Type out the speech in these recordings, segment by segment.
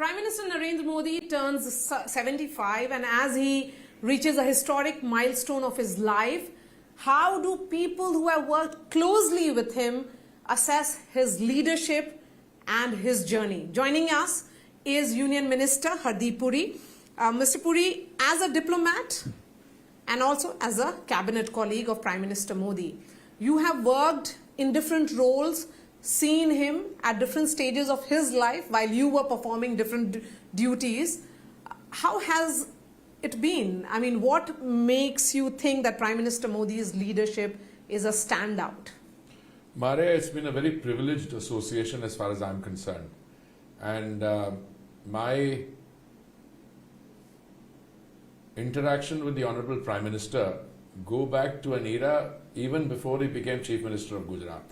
Prime Minister Narendra Modi turns 75, and as he reaches a historic milestone of his life, how do people who have worked closely with him assess his leadership and his journey? Joining us is Union Minister Hardeep Puri. Mr. Puri, as a diplomat and also as a cabinet colleague of Prime Minister Modi, you have worked in different roles, seen him at different stages of his life while you were performing different duties. How has it been? I mean, what makes you think that Prime Minister Modi's leadership is a standout? Maria, it's been a very privileged association as far as I'm concerned. And my interaction with the Honorable Prime Minister go back to an era even before he became Chief Minister of Gujarat.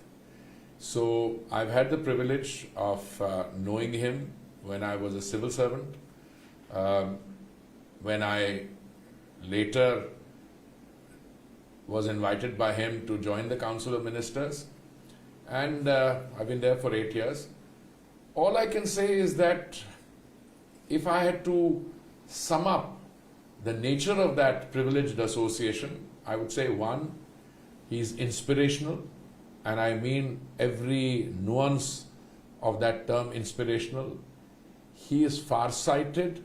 So I've had the privilege of knowing him when I was a civil servant, when I later was invited by him to join the Council of Ministers, and I've been there for 8 years. All I can say is that if I had to sum up the nature of that privileged association, I would say, one, he's inspirational, and I mean every nuance of that term inspirational. He is far-sighted,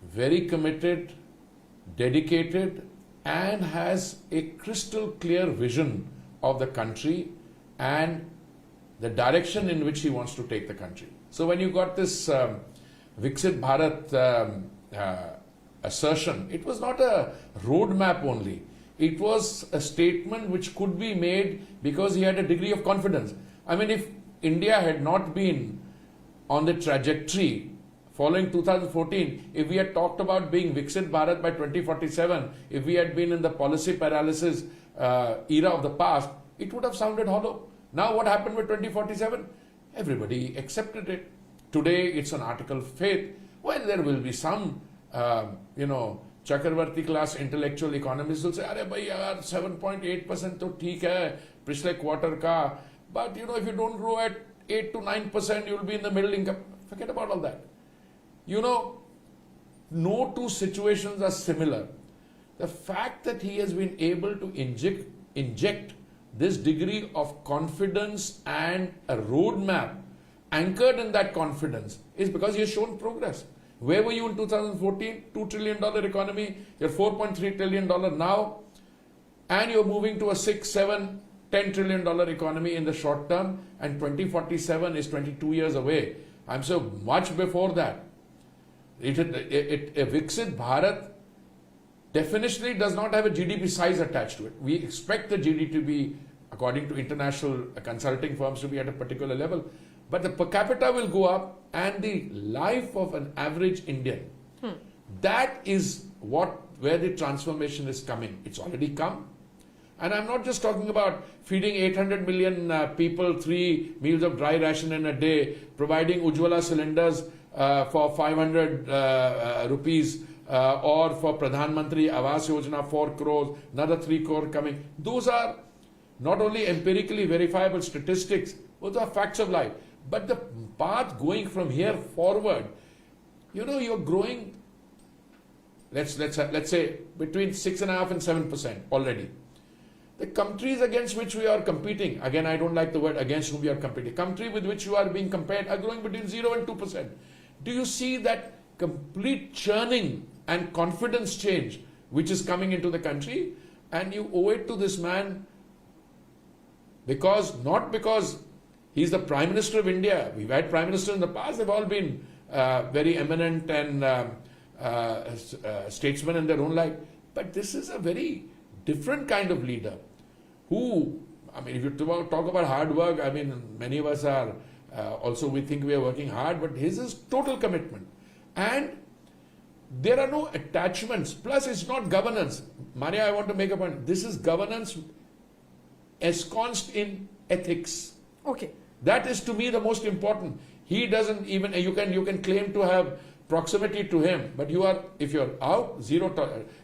very committed, dedicated, and has a crystal clear vision of the country and the direction in which he wants to take the country. So when you got this Viksit Bharat assertion, it was not a roadmap only. It was a statement which could be made because he had a degree of confidence. I mean, if India had not been on the trajectory following 2014, if we had talked about being Viksit Bharat by 2047, if we had been in the policy paralysis era of the past, it would have sounded hollow. Now what happened with 2047? Everybody accepted it. Today it's an article of faith. Well, there will be some, Chakravarti class intellectual economists will say, "Arey bhai, yaar, 7.8% to theek hai, पिछले quarter ka, but if you don't grow at 8 to 9%, you'll be in the middle income." Forget about all that. No two situations are similar. The fact that he has been able to inject this degree of confidence and a roadmap anchored in that confidence is because he has shown progress. Where were you in 2014? $2 trillion economy, you're $4.3 trillion now, and you're moving to a $6, $7, $10 trillion economy in the short term, and 2047 is 22 years away. I'm so much before that. A Viksit Bharat definitionally does not have a GDP size attached to it. We expect the GDP to be, according to international consulting firms, to be at a particular level. But the per capita will go up, and the life of an average Indian, that is where the transformation is coming. It's already come. And I'm not just talking about feeding 800 million people 3 meals of dry ration in a day, providing Ujjwala cylinders for 500 rupees, or for Pradhan Mantri Awas Yojana 4 crores, another 3 crore coming. Those are not only empirically verifiable statistics, those are facts of life. But the path going from here forward, you're growing, let's say between 6.5% and 7% already. The countries against which we are competing, again I don't like the word against whom we are competing, country with which you are being compared are growing between 0 and 2%. Do you see that complete churning and confidence change which is coming into the country? And you owe it to this man not because he's the Prime Minister of India. We've had Prime Ministers in the past, they've all been very eminent and statesmen in their own right. But this is a very different kind of leader who, if you talk about hard work, many of us are also, we think we are working hard, but his is total commitment. And there are no attachments. Plus, it's not governance. Maria, I want to make a point. This is governance ensconced in ethics. Okay. That is to me the most important. He doesn't even, you can claim to have proximity to him, but if you're out,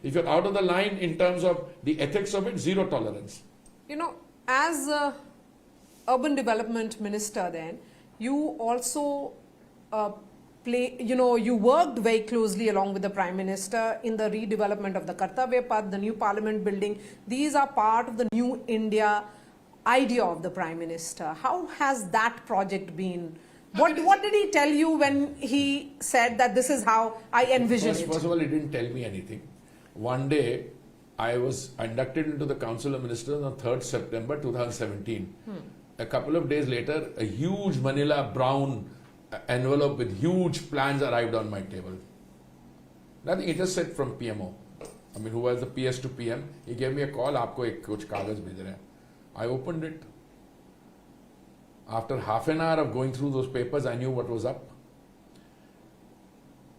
if you're out of the line in terms of the ethics of it, zero tolerance. As urban development minister then, you also you worked very closely along with the Prime Minister in the redevelopment of the Kartavya Path, the new Parliament building. These are part of the new India idea of the Prime Minister. How has that project been? What did he tell you when he said that this is how I envision it? First of all, he didn't tell me anything. One day, I was inducted into the Council of Ministers on 3rd September 2017. A couple of days later, a huge Manila brown envelope with huge plans arrived on my table. Nothing, it just said from PMO. I mean, who was the PS to PM. He gave me a call, aapko ek kuch kagaz bhej rahe hain. I opened it. After half an hour of going through those papers, I knew what was up.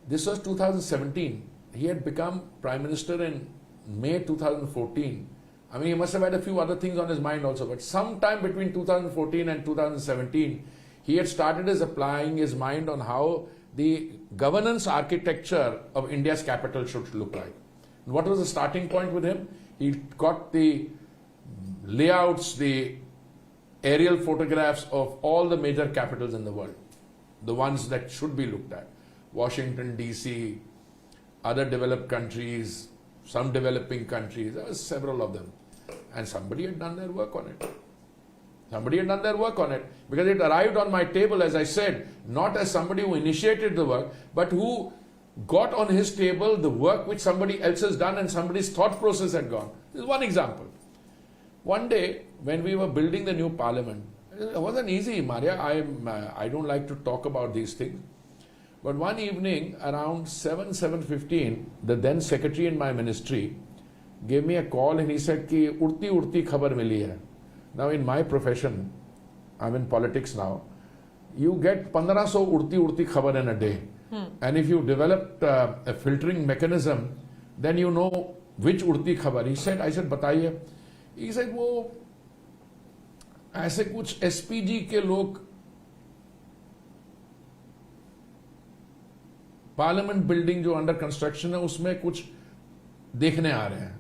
This was 2017. He had become Prime Minister in May 2014. I mean, he must have had a few other things on his mind also, but sometime between 2014 and 2017, he had started applying his mind on how the governance architecture of India's capital should look like. And what was the starting point with him? He got the layouts, the aerial photographs of all the major capitals in the world, the ones that should be looked at. Washington, DC, other developed countries, some developing countries, there were several of them. And somebody had done their work on it. Somebody had done their work on it because it arrived on my table, as I said, not as somebody who initiated the work, but who got on his table the work which somebody else has done and somebody's thought process had gone. This is one example. One day, when we were building the new parliament, it wasn't easy, Maria. I don't like to talk about these things. But one evening, around 7:15, the then secretary in my ministry gave me a call and he said, ki urti khabar mili hai. Now, in my profession, I'm in politics now, you get 1500 urti khabar in a day. And if you developed a filtering mechanism, then you know which urti khabar. I said, bataiye. He said, वो ऐसे कुछ SPG के लोग parliament building जो under construction है उसमें कुछ देखने आ रहे हैं.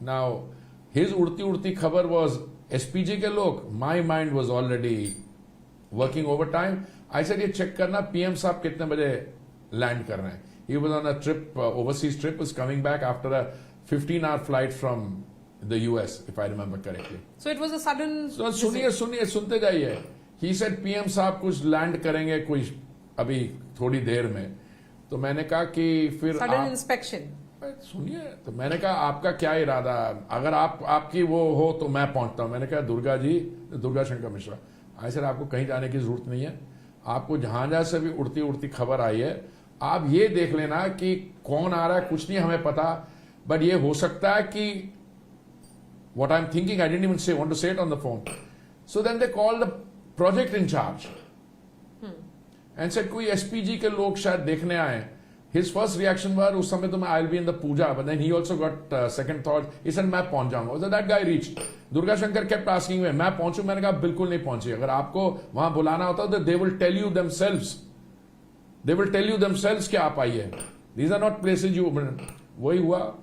Now, his उड़ती खबर was SPG के लोग. My mind was already working overtime. I said, ये चेक करना PM साहब कितने बजे लैंड कर रहे हैं. He was on a trip, overseas trip, was coming back after a 15-hour flight from the US, if I remember correctly. So it was a sudden. So सुनिए सुनते जाइए. He said PM साहब कुछ land करेंगे कुछ अभी थोड़ी देर में. तो मैंने कहा कि फिर sudden inspection. सुनिए, तो मैंने कहा आपका क्या इरादा, अगर आपकी वो हो तो मैं पहुंचता हूं. मैंने कहा दुर्गा शंकर मिश्रा, आई सर आपको कहीं जाने की जरूरत नहीं है. आपको जहां से भी उड़ती खबर आई है, आप ये देख लेना कि कौन आ रहा है. कुछ नहीं हमें पता, बट ये हो सकता है कि what I'm thinking, I didn't even want to say it on the phone. So then they called the project in charge and said, कोई SPG के लोग शायद देखने आए. His first reaction was, उस समय तो मैं I'll be in the puja, but then he also got second thought. He said, मैं पहुंच जाऊंगा. So that guy reached. Durga Shankar kept asking me, मैं पहुंचूं? मैंने कहा बिल्कुल नहीं पहुंची. अगर आपको वहां बुलाना होता तो they will tell you themselves. They will tell you themselves कि आप आइए. These are not places you. वही हुआ.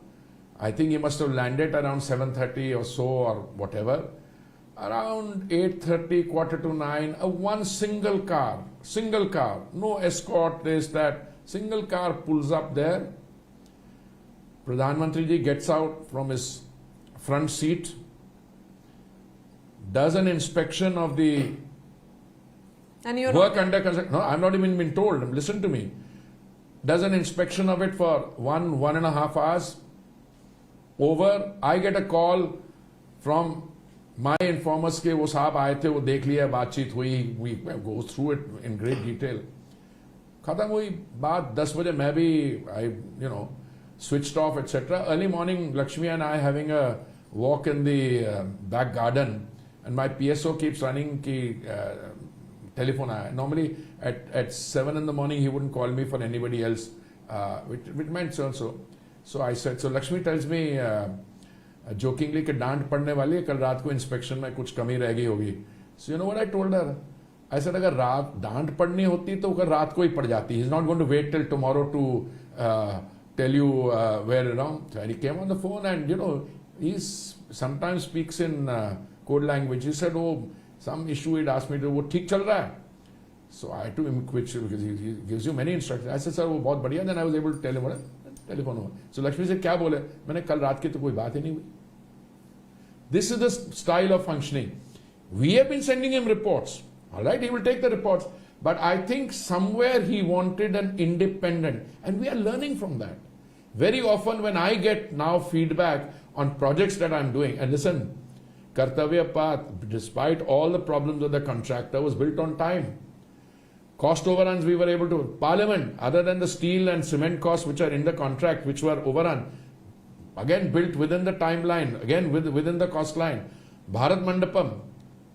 I think he must have landed around 7:30 or so or whatever. Around 8:30, 8:45, one single car, no escort, this, that, single car pulls up there. Pradhan Mantri ji gets out from his front seat, does an inspection of the And you're work under construction. No, I'm not even been told. Listen to me. Does an inspection of it for 1.5 hours. Over, I get a call from my informers के वो साहब आए थे, वो देख लिया, बातचीत हुई, we go through it in great detail. खत्म हुई बात 10 बजे. मैं भी I switched off etc. Early morning, Lakshmi and I having a walk in the back garden, and my PSO keeps running कि telephone आया. Normally at 7 in the morning he wouldn't call me for anybody else, which meant so. So I said, so Lakshmi tells me jokingly कि डांट पड़ने वाली है, कल रात को इंस्पेक्शन में कुछ कमी रह गई होगी. So you know what I told her? I said, अगर रात डांट पड़नी होती तो अगर रात को ही पड़ जाती. He's not going to wait till tomorrow to tell you where around. So he came on the phone and he sometimes speaks in code language. He said, oh, some issue he'd asked me to, वो ठीक चल रहा है. So I had to quit because he gives you many instructions. I said, sir, वो बहुत बढ़िया. Then I was able to tell him what telephone हुआ. So Lakshmi said, क्या बोले? मैंने कल रात की तो कोई बात ही नहीं हुई. This is the style of functioning. We have been sending him reports. All right, he will take the reports. But I think somewhere he wanted an independent, and we are learning from that. Very often when I get now feedback on projects that I'm doing, and listen, Kartavya Path, despite all the problems of the contractor, was built on time. Cost overruns we were able to. Parliament, other than the steel and cement costs which are in the contract, which were overrun, again built within the timeline, again within the cost line. Bharat Mandapam,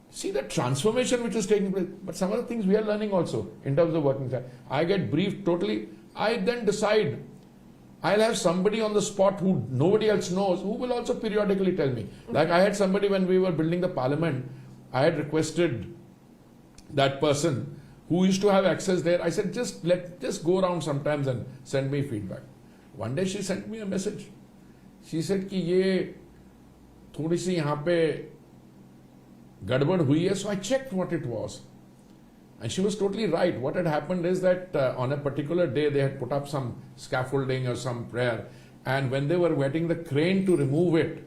see the transformation which is taking place. But some of the things we are learning also in terms of working time. I get briefed totally. I then decide. I'll have somebody on the spot who nobody else knows, who will also periodically tell me. Like I had somebody when we were building the parliament, I had requested that person who used to have access there. I said, just go around sometimes and send me feedback. One day she sent me a message. She said कि ये थोड़ी सी यहाँ पे गड़बड़ हुई है. So I checked what it was. And she was totally right. What had happened is that on a particular day they had put up some scaffolding or some prayer, and when they were waiting the crane to remove it,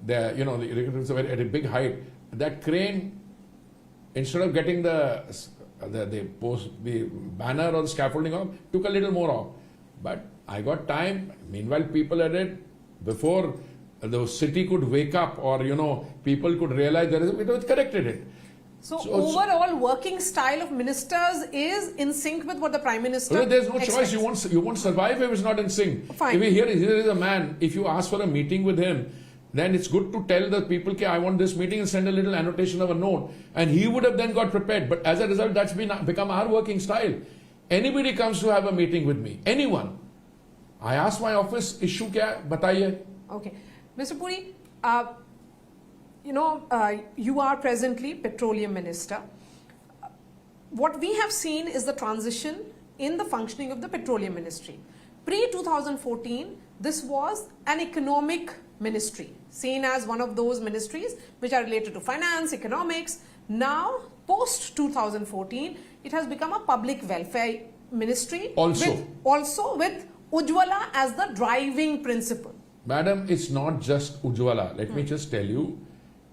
it was at a big height. That crane, instead of getting the banner or the scaffolding off, took a little more off. But I got time. Meanwhile, people at it, before the city could wake up or people could realize it was corrected it. So overall working style of ministers is in sync with what the Prime Minister Well, there's no expects. choice. You won't survive if it's not in sync. Fine. If here is a man, if you ask for a meeting with him, then it's good to tell the people, I want this meeting, and send a little annotation of a note. And he would have then got prepared. But as a result, that's become our working style. Anybody comes to have a meeting with me, anyone, I ask my office, issue kya hai? Bataiye. Okay. Mr. Puri, you are presently Petroleum Minister. What we have seen is the transition in the functioning of the Petroleum Ministry. Pre-2014, this was an economic ministry, seen as one of those ministries which are related to finance, economics. Now, post-2014, it has become a public welfare ministry. Also with Ujjwala as the driving principle. Madam, it's not just Ujjwala. Let me just tell you,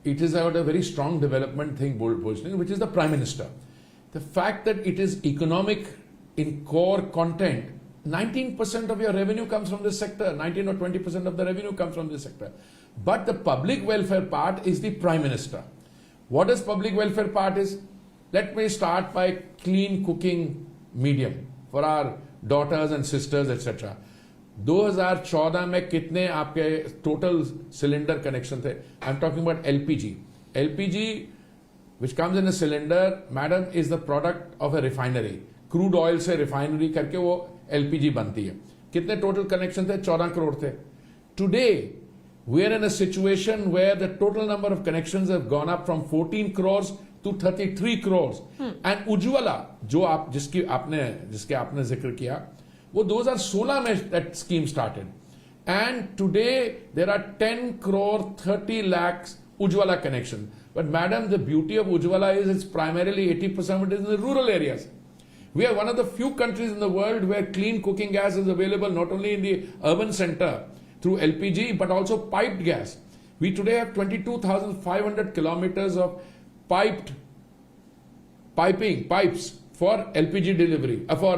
it is about a very strong development thing, which is the Prime Minister. The fact that it is economic in core content, 19% of your revenue comes from this sector, 19 or 20% of the revenue comes from this sector. But the public welfare part is the Prime Minister. What is public welfare part is? Let me start by clean cooking medium for our daughters and sisters, etc. 2014 में कितने आपके total cylinder connection थे? I'm talking about LPG. LPG, which comes in a cylinder, madam, is the product of a refinery. Crude oil से refinery करके वो LPG बनती है. कितने total connection थे? 14 crore थे. Today, we are in a situation where the total number of connections have gone up from 14 crores to 33 crores. And Ujjwala, जिसके आपने जिक्र किया, well, 2016 mein that scheme started. And today there are 10 crore 30 lakhs Ujjwala connections. But madam, the beauty of Ujjwala is it's primarily 80% of it is in the rural areas. We are one of the few countries in the world where clean cooking gas is available not only in the urban center through LPG but also piped gas. We today have 22,500 kilometers of pipes for LPG delivery, for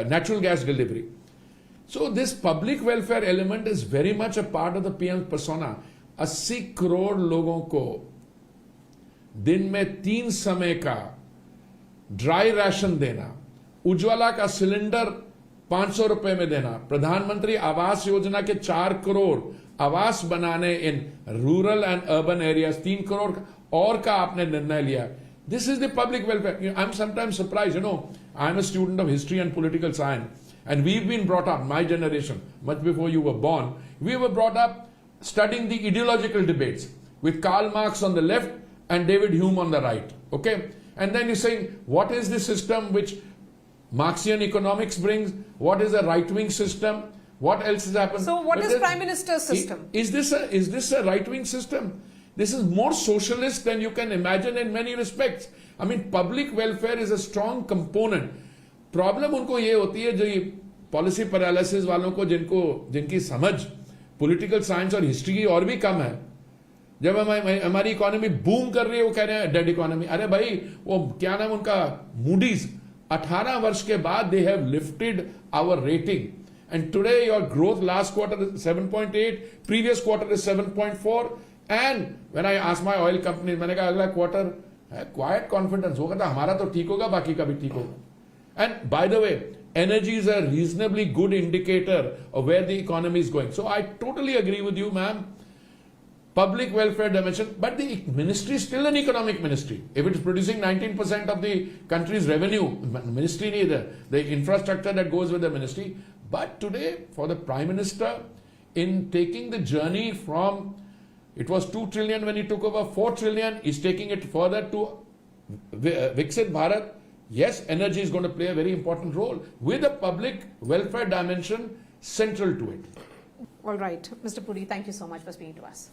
natural gas delivery. So this public welfare element is very much a part of the PM persona. 80 crore लोगों को दिन में 3 समय का dry ration देना, उज्ज्वला का cylinder 500 रुपए में देना, प्रधानमंत्री आवास योजना के 4 करोड़ आवास बनाने in rural and urban areas, 3 crore और का आपने निर्णय लिया. This is the public welfare. I'm sometimes surprised, I'm a student of history and political science, and we've been brought up, my generation, much before you were born, we were brought up studying the ideological debates with Karl Marx on the left and David Hume on the right. Okay? And then you're saying, what is the system which Marxian economics brings? What is a right-wing system? What else has happened? So what is Prime Minister's system? Is this a right-wing system? This is more socialist than you can imagine in many respects. I mean, public welfare is a strong component. Problem उनको ये होती है जो ये policy paralysis वालों को जिनकी समझ पॉलिटिकल साइंस और हिस्ट्री की और भी कम है, जब हमारी इकोनॉमी बूम कर रही है वो कह रहे हैं डेड इकोनॉमी. अरे भाई वो क्या नाम उनका, मूडीज, 18 वर्ष के बाद they have lifted our rating and today your growth last quarter is 7.8, previous quarter is 7.4, and when I asked my oil companies, मैंने कहा अगला क्वार्टर क्वाइट कॉन्फिडेंस होगा, तो हमारा तो ठीक होगा, बाकी का भी ठीक होगा. And by the way, energy is a reasonably good indicator of where the economy is going. So I totally agree with you, ma'am. Public welfare dimension, but the ministry is still an economic ministry. If it is producing 19% of the country's revenue, ministry neither, the infrastructure that goes with the ministry. But today, for the Prime Minister, in taking the journey from, it was 2 trillion when he took over, 4 trillion, he's taking it further to Viksit Bharat. Yes, energy is going to play a very important role with a public welfare dimension central to it. All right, Mr. Puri, thank you so much for speaking to us.